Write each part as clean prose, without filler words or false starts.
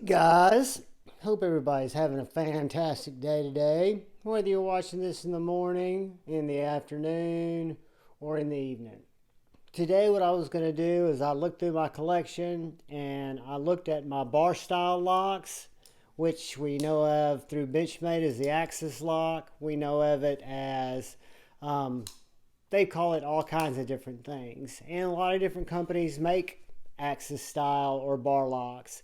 Guys, hope everybody's having a fantastic day today, whether you're watching this in the morning, in the afternoon, or in the evening. Today what I was going to do is I looked through my collection and I looked at my bar style locks, which we know of through Benchmade as the Axis lock. We know of it as they call it all kinds of different things, and a lot of different companies make Axis style or bar locks.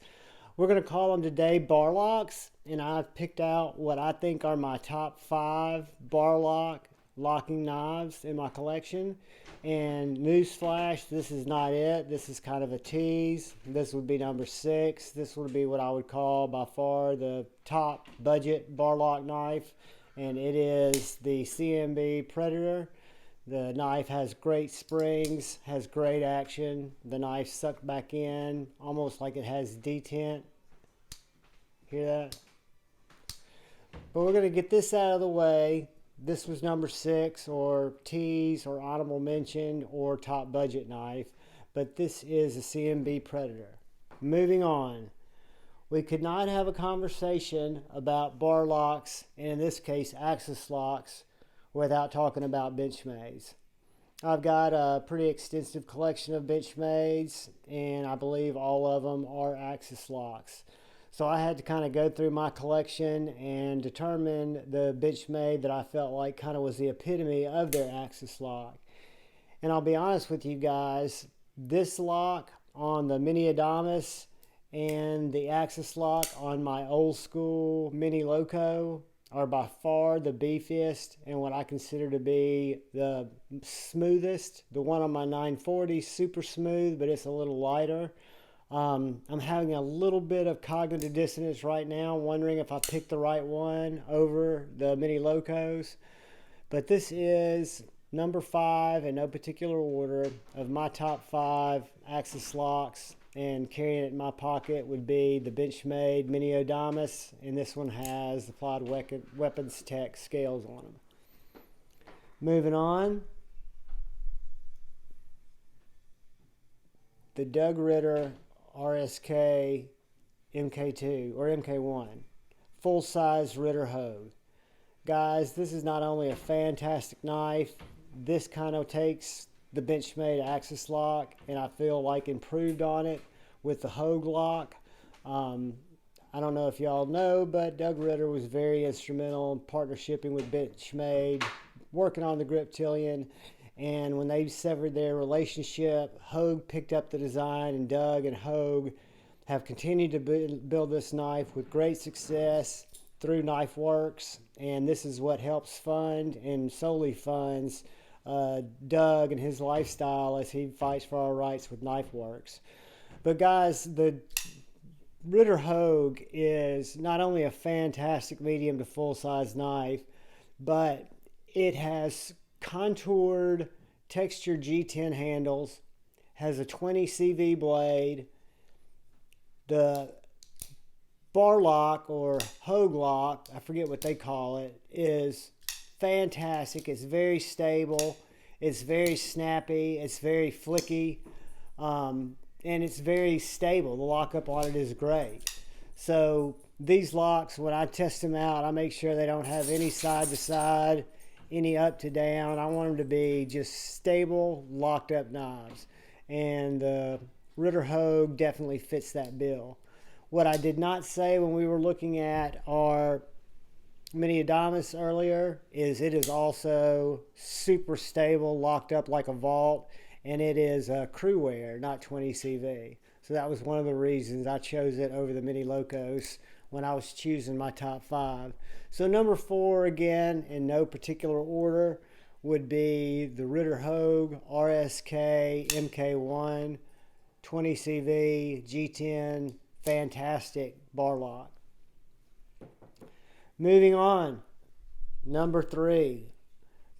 We're going to call them today bar locks, and I've picked out what I think are my top 5 bar locking knives in my collection. And newsflash, this is not it. This is kind of a tease. This would be number 6. This would be what I would call by far the top budget bar lock knife, and it is the CMB Predator. The knife has great springs, has great action. The knife sucked back in, almost like it has detent. Hear that? But we're going to get this out of the way. This was number 6, or tease, or honorable mention, or top budget knife. But this is a CMB Predator. Moving on. We could not have a conversation about bar locks, and in this case, Axis locks, without talking about Benchmades. I've got a pretty extensive collection of Benchmades, and I believe all of them are Axis locks. So I had to kind of go through my collection and determine the Benchmade that I felt like kind of was the epitome of their Axis lock. And I'll be honest with you guys, this lock on the Mini Adamas and the Axis lock on my old school Mini Loco are by far the beefiest and what I consider to be the smoothest. The one on my 940 super smooth, but it's a little lighter. I'm having a little bit of cognitive dissonance right now, wondering if I picked the right one over the Mini Locos. But this is number 5 in no particular order of my top 5 Axis locks. And carrying it in my pocket would be the Benchmade Mini Adamas, and this one has the Applied Weapons Tech scales on them. Moving on, the Ritter RSK MK2 or MK1, full-size Ritter Hogue. Guys, this is not only a fantastic knife, this kind of takes the Benchmade Axis lock, and I feel like improved on it with the Hogue lock. I don't know if y'all know, but Doug Ritter was very instrumental in partnershiping with Benchmade, working on the Griptilian, and when they severed their relationship, Hogue picked up the design, and Doug and Hogue have continued to build this knife with great success through Knife Works, and this is what helps fund and solely funds Doug and his lifestyle as he fights for our rights with Knife Works. But guys, the Ritter Hogue is not only a fantastic medium to full-size knife, but it has contoured textured G10 handles, has a 20 CV blade. The bar lock or Hogue lock, I forget what they call it, is fantastic. It's very stable, it's very snappy, it's very flicky, and it's very stable. The lockup on it is great. So these locks, when I test them out, I make sure they don't have any side to side, any up to down. I want them to be just stable, locked up knives, and the Ritter Hogue definitely fits that bill. What I did not say when we were looking at our Mini Adamas earlier is it is also super stable, locked up like a vault, and it is crew wear, not 20 CV. So that was one of the reasons I chose it over the Mini Locos when I was choosing my top 5. So number 4, again, in no particular order, would be the Ritter Hogue RSK MK1, 20 CV, G10, fantastic bar lock. Moving on, number 3,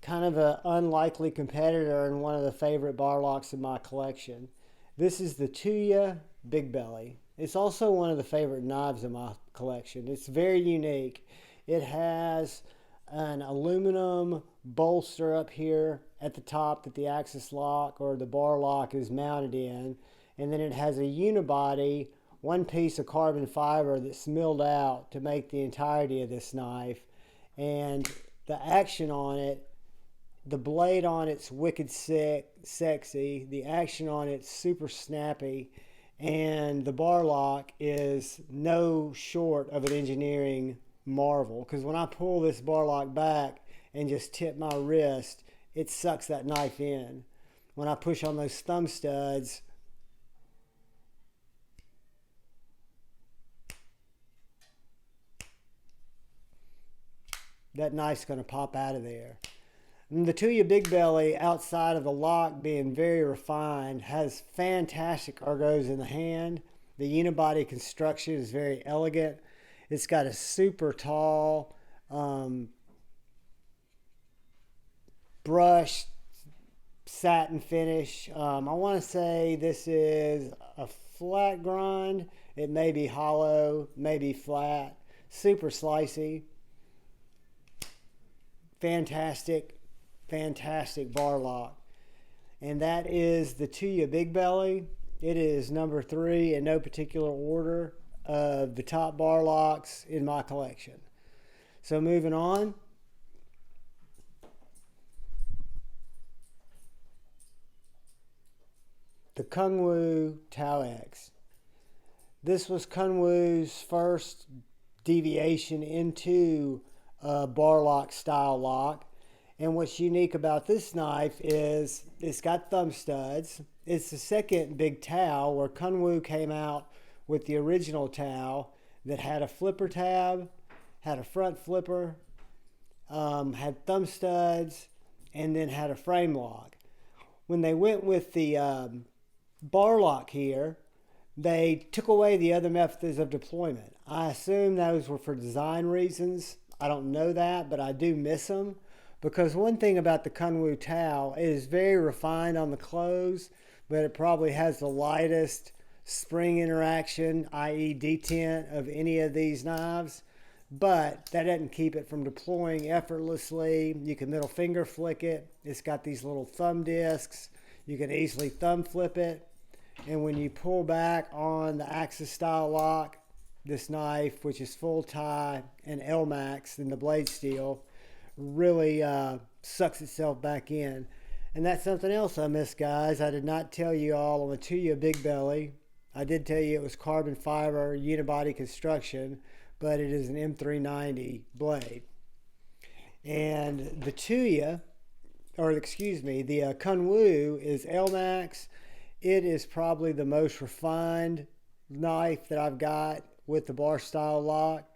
kind of an unlikely competitor and one of the favorite bar locks in my collection. This is the Tuya Big Belly. It's also one of the favorite knives in my collection. It's very unique. It has an aluminum bolster up here at the top that the Axis lock or the bar lock is mounted in, and then it has a unibody one piece of carbon fiber that's milled out to make the entirety of this knife. And the action on it, the blade on it's wicked sexy, the action on it's super snappy, and the bar lock is no short of an engineering marvel. Because when I pull this bar lock back and just tip my wrist, it sucks that knife in. When I push on those thumb studs, that knife's going to pop out of there. And the Tuya Big Belly, outside of the lock being very refined, has fantastic ergos in the hand. The unibody construction is very elegant. It's got a super tall brushed satin finish. I want to say this is a flat grind. It may be hollow, maybe flat. Super slicey. Fantastic bar lock. And that is the Tuya Big Belly. It is number 3 in no particular order of the top bar locks in my collection. So moving on. The Kunwu X-Tao X. This was Kunwu's first deviation into a bar lock style lock. And what's unique about this knife is it's got thumb studs. It's the second big Tao, where Kunwu came out with the original Tao that had a flipper tab, had a front flipper, had thumb studs, and then had a frame lock. When they went with the bar lock here, they took away the other methods of deployment. I assume those were for design reasons. I don't know that, but I do miss them. Because one thing about the Kunwu X-Tao, it is very refined on the close, but it probably has the lightest spring interaction, i.e. detent, of any of these knives. But that doesn't keep it from deploying effortlessly. You can middle finger flick it. It's got these little thumb discs. You can easily thumb flip it. And when you pull back on the Axis style lock, this knife, which is full tie and L-Max in the blade steel, really sucks itself back in. And that's something else I missed, guys. I did not tell you all on the Tuya Big Belly. I did tell you it was carbon fiber unibody construction, but it is an M390 blade. And the Tuya, or excuse me, the Kunwu is L-Max. It is probably the most refined knife that I've got with the bar style lock,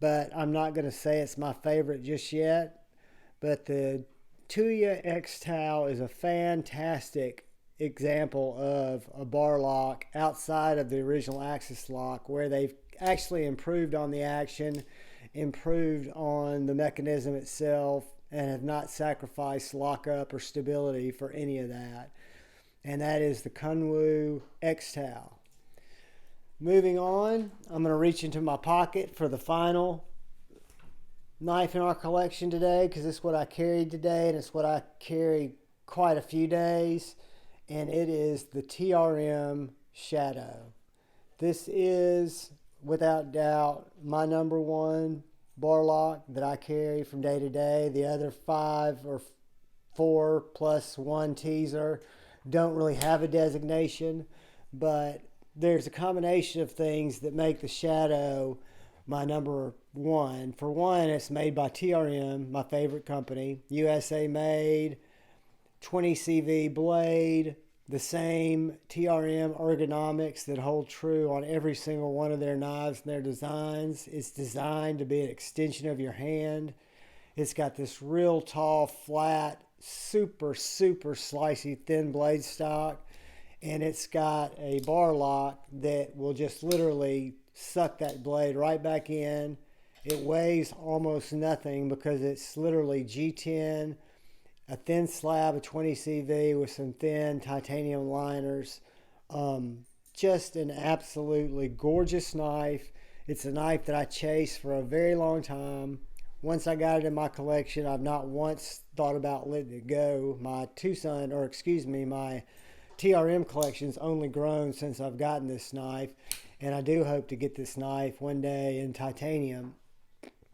but I'm not going to say it's my favorite just yet. But the Tuya X-Tao is a fantastic example of a bar lock outside of the original Axis lock, where they've actually improved on the action, improved on the mechanism itself, and have not sacrificed lockup or stability for any of that. And that is the Kunwu X-Tao. Moving on, I'm going to reach into my pocket for the final knife in our collection today, because it's what I carried today, and it's what I carry quite a few days, and it is the TRM Shadow. This is, without doubt, my number 1 bar lock that I carry from day to day. The other 5 or 4 plus 1 teaser don't really have a designation, but there's a combination of things that make the Shadow my number 1. For one, it's made by TRM, my favorite company. USA made, 20 CV blade, the same TRM ergonomics that hold true on every single one of their knives and their designs. It's designed to be an extension of your hand. It's got this real tall, flat, super slicey, thin blade stock. And it's got a bar lock that will just literally suck that blade right back in. It weighs almost nothing because it's literally G10, a thin slab of 20 CV with some thin titanium liners. Just an absolutely gorgeous knife. It's a knife that I chased for a very long time. Once I got it in my collection, I've not once thought about letting it go. My my TRM collection's only grown since I've gotten this knife. And I do hope to get this knife one day in titanium.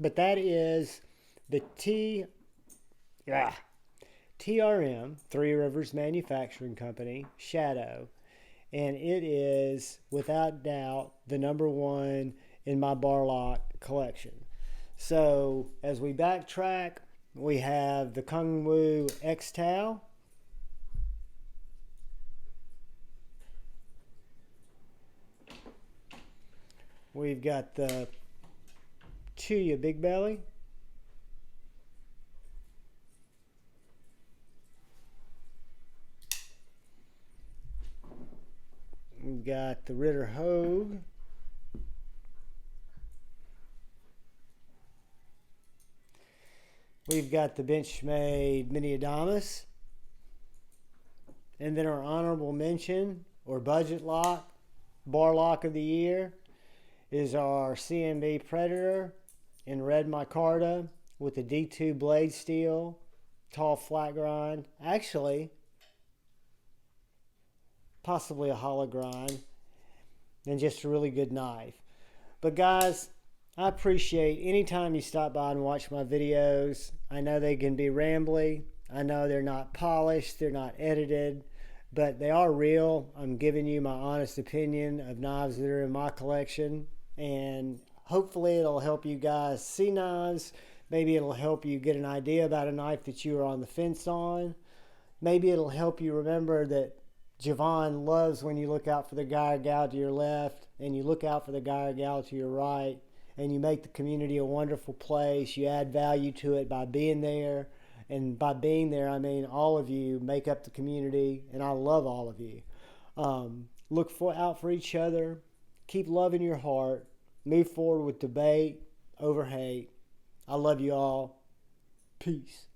But that is the TRM, Three Rivers Manufacturing Company, Shadow. And it is, without doubt, the number one in my bar lock collection. So, as we backtrack, we have the Kunwu X-Tao. We've got the Tuya Big Belly. We've got the Ritter Hogue. We've got the Benchmade Mini Adamas. And then our honorable mention, or budget lock, bar lock of the year, is our CMB Predator in red micarta with the D2 blade steel, tall flat grind. Actually, possibly a hollow grind, and just a really good knife. But guys, I appreciate any time you stop by and watch my videos. I know they can be rambly. I know they're not polished, they're not edited, but they are real. I'm giving you my honest opinion of knives that are in my collection, and hopefully it'll help you guys see knives. Maybe it'll help you get an idea about a knife that you were on the fence on. Maybe it'll help you remember that Javon loves when you look out for the guy or gal to your left and you look out for the guy or gal to your right, and you make the community a wonderful place. You add value to it by being there. And by being there, I mean all of you make up the community, and I love all of you. Look out for each other. Keep love in your heart. Move forward with debate over hate. I love you all. Peace.